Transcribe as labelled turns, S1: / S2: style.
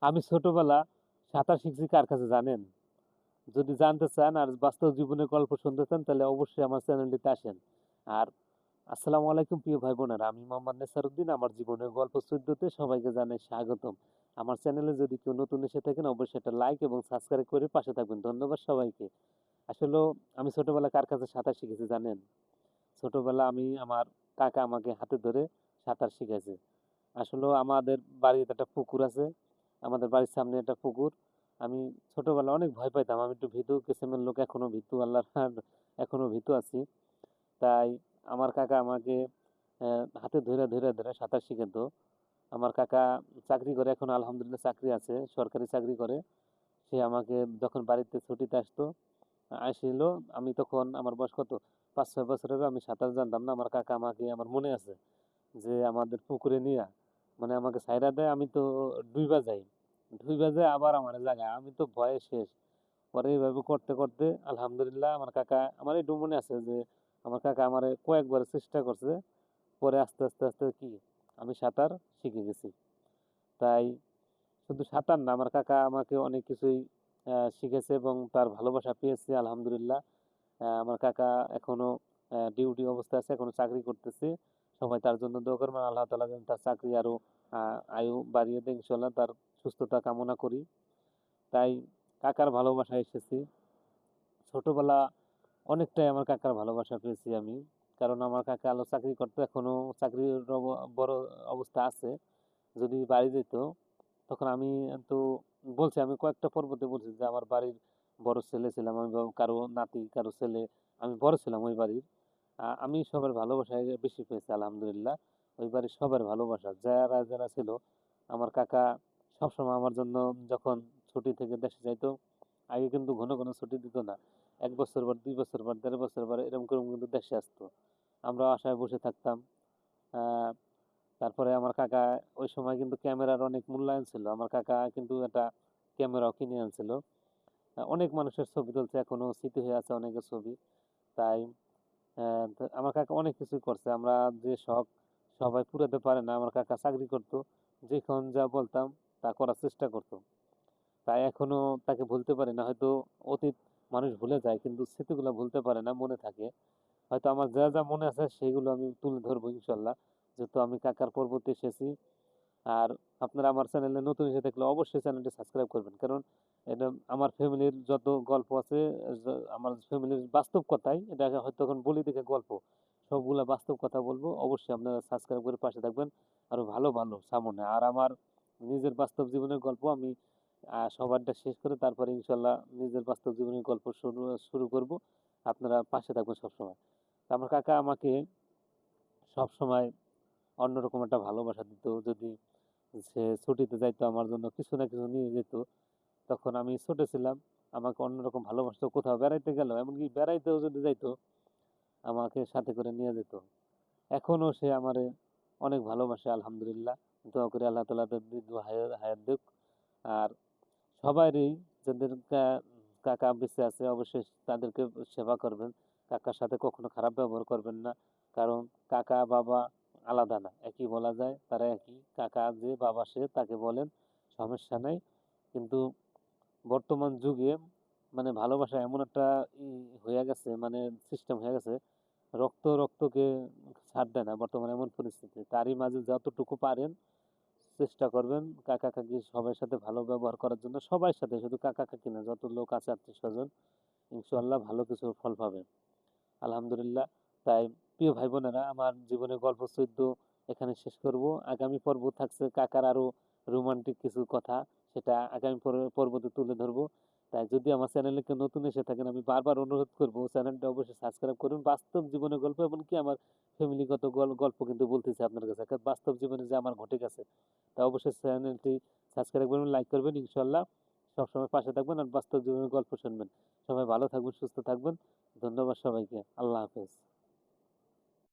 S1: আমি ছোটবেলা সাঁতার শিখছি কার কাছে জানেন? যদি জানতে চান আর বাস্তব জীবনের গল্প শুনতে চান তাহলে অবশ্যই আমার চ্যানেলটিতে আসেন। আর আসসালামু আলাইকুম প্রিয় ভাই বোনেরা, আমি মোহাম্মদ নেসারউদ্দিন। আমার জীবনের গল্প 14তে সবাইকে জানাই স্বাগতম। আমার চ্যানেলে যদি কেউ নতুন এসে থাকেন অবশ্যই একটা লাইক এবং সাবস্ক্রাইব করে পাশে থাকবেন। ধন্যবাদ সবাইকে। আসলে আমি ছোটবেলা কার কাছে সাঁতার শিখেছি জানেন? ছোটবেলা আমি আমার কাকা আমাকে হাতে ধরে সাঁতার শিখাইছে। আসলে আমাদের বাড়িতে একটা পুকুর আছে, আমাদের বাড়ির সামনে একটা পুকুর। আমি ছোটবেলায় অনেক ভয় পাইতাম, আমি একটু ভীতু কিসিমের লোক, এখনো ভীতু, আল্লাহর এখনো ভীতু আছি। তাই আমার কাকা আমাকে হাতে ধরে ধরে ধরে সাঁতার শিখাতো। আমার কাকা চাকরি করে, এখন আলহামদুলিল্লাহ চাকরি আছে, সরকারি চাকরি করে। সে আমাকে যখন বাড়িতে ছুটিতে আসতো, আসিল, আমি তখন আমার বয়স কত, 5-6 বছর হবে, আমি সাঁতার জানতাম না। আমার কাকা আমাকে, আমার মনে আছে যে আমাদের পুকুরে নিয়ে মানে আমাকে সাইরা দেয়, আমি তো ডুইবা যাই, ডুইবা যায় আবার আমার জায়গায়, আমি তো ভয়ে শেষ। পরে এইভাবে করতে করতে আলহামদুলিল্লাহ আমার কাকা, আমার একটু মনে আছে যে আমার কাকা আমার কয়েকবার চেষ্টা করছে, পরে আস্তে আস্তে আস্তে কি আমি সাঁতার শিখে গেছি। তাই শুধু সাঁতার না, আমার কাকা আমাকে অনেক কিছুই শিখেছে এবং তার ভালোবাসা পেয়েছে আলহামদুলিল্লাহ। আমার কাকা এখনো ডিউটি অবস্থায় আছে, এখনো চাকরি করতেছে। সবাই তার জন্য দোয়া করবেন, আল্লাহ তাআলা যেন তার চাকরি আরো আয়ু বাড়িয়ে দেয় ইনশাল্লাহ, তার সুস্থতা কামনা করি। তাই কাকার ভালোবাসা এসেছি ছোটবেলা, অনেকটাই আমার কাকার ভালোবাসা পেয়েছি আমি। কারণ আমার কাকা আলো চাকরি করতো, এখনো চাকরির বড় অবস্থা আছে। যদি বাড়ি যেত তখন আমি তো বলছি, আমি কয়েকটা পর্বতে বলছি যে আমার বাড়ির বড় ছেলে ছিলাম আমি, বা কারো নাতি কারো ছেলে, আমি বড় ছিলাম ওই বাড়ির। আমি সবার ভালোবাসায় বেশি পেয়েছি আলহামদুলিল্লাহ। ওই বাড়ির সবার ভালোবাসা যারা যারা ছিল, আমার কাকা সবসময় আমার জন্য, যখন ছুটি থেকে দেশে যাইতো, আগে কিন্তু ঘন ঘন ছুটি দিত না, 1 বছর পর, 2 বছর পর, 1.5 বছর পর এরকম করে কিন্তু দেশে আসতো। আমরা আশায় বসে থাকতাম। আহ তারপরে আমার কাকা, ওই সময় কিন্তু ক্যামেরার অনেক মূল্যায়ন ছিল, আমার কাকা কিন্তু একটা ক্যামেরাও কিনে আনছিল। অনেক মানুষের ছবি তুলছে, এখনো স্মৃতি হয়ে আছে অনেকের ছবি। তাই তো আমার কাকা অনেক কিছুই করছে, আমরা যে শখ সবাই পুরাতে পারে না। আমার কাকা চাকরি করতো, যখন যা বলতাম তা করার চেষ্টা করতো। তাই এখনো তাকে ভুলতে পারি না। হয়তো অতীত মানুষ ভুলে যায় কিন্তু স্মৃতিগুলো ভুলতে পারে না, মনে থাকে। হয়তো আমার যা যা মনে আছে সেগুলো আমি তুলে ধরবো ইনশাল্লাহ, যেহেতু আমি কাকার পর্বতে এসেছি। আর আপনারা আমার চ্যানেলে নতুন এসে থাকলে অবশ্যই চ্যানেলটি সাবস্ক্রাইব করবেন, কারণ এটা আমার ফ্যামিলির যত গল্প আছে, আমার ফ্যামিলির বাস্তব কথাই, এটা হয়তো এখন বলি দেখে গল্প, সবগুলা বাস্তব কথা বলবো। অবশ্যই আপনারা সাবস্ক্রাইব করে পাশে থাকবেন, আরো ভালো ভালো সামনে। আর আমার নিজের বাস্তব জীবনের গল্প আমি সবারটা শেষ করে তারপরে ইনশাল্লাহ নিজের বাস্তব জীবনের গল্প শুরু শুরু করব। আপনারা পাশে থাকবেন সবসময়। তো আমার কাকা আমাকে সবসময় অন্যরকম একটা ভালোবাসা দিত। যদি সে ছুটিতে যাইতো আমার জন্য কিছু না কিছু নিয়ে যেত, তখন আমি ছোট ছিলাম, আমাকে অন্যরকম ভালোবাসতো। কোথাও বেড়াইতে গেল, এমনকি বেড়াইতেও যদি যাইতো আমাকে সাথে করে নিয়ে যেত। এখনো সে আমারে অনেক ভালোবাসে আলহামদুলিল্লাহ। দোয়া করে আল্লাহ তাআলা তার দীর্ঘ হায়াত দিক। আর সবারই, যাদের কাকা বেঁচে আছে অবশ্যই তাদেরকে সেবা করবেন, কাকার সাথে কখনো খারাপ ব্যবহার করবেন না। কারণ কাকা বাবা আলাদা না, একই বলা যায়, তারা একই। কাকা যে বাবা সে তাকে বলেন, সমস্যা নাই। কিন্তু বর্তমান যুগে মানে ভালোবাসা এমন একটা ই হয়ে গেছে, মানে সিস্টেম হয়ে গেছে, রক্ত রক্তকে ছাড় দেয় না বর্তমানে, এমন পরিস্থিতি। তারই মাঝে যতটুকু পারেন চেষ্টা করবেন কাকা কাকি সবার সাথে ভালো ব্যবহার করার জন্য, সবার সাথে, শুধু কাকা কাকি না, যত লোক আছে আত্মীয় স্বজন, ইনশাআল্লাহ ভালো কিছু ফল পাবেন আলহামদুলিল্লাহ। তাই প্রিয় ভাই বোনেরা, আমার জীবনের গল্প 14 এখানে শেষ করব। আগামী পর্ব থাকছে কাকার আরো রোমান্টিক কিছু কথা, সেটা আগামী পর্বতে তুলে ধরবো। তাই যদি আমার চ্যানেলে কেউ নতুন এসে থাকেন, আমি বারবার অনুরোধ করবো চ্যানেলটা অবশ্যই সাবস্ক্রাইব করুন। বাস্তব জীবনের গল্প, এমনকি আমার ফ্যামিলিগত গল্প কিন্তু বলতেছি আপনার কাছে, কারণ বাস্তব জীবনে যে আমার ঘটে গেছে, তা অবশ্যই চ্যানেলটি সাবস্ক্রাইব করবেন, লাইক করবেন ইনশাল্লাহ। সবসময় পাশে থাকবেন আর বাস্তব জীবনের গল্প শুনবেন। সবাই ভালো থাকবেন, সুস্থ থাকবেন। ধন্যবাদ সবাইকে। আল্লাহ হাফেজ।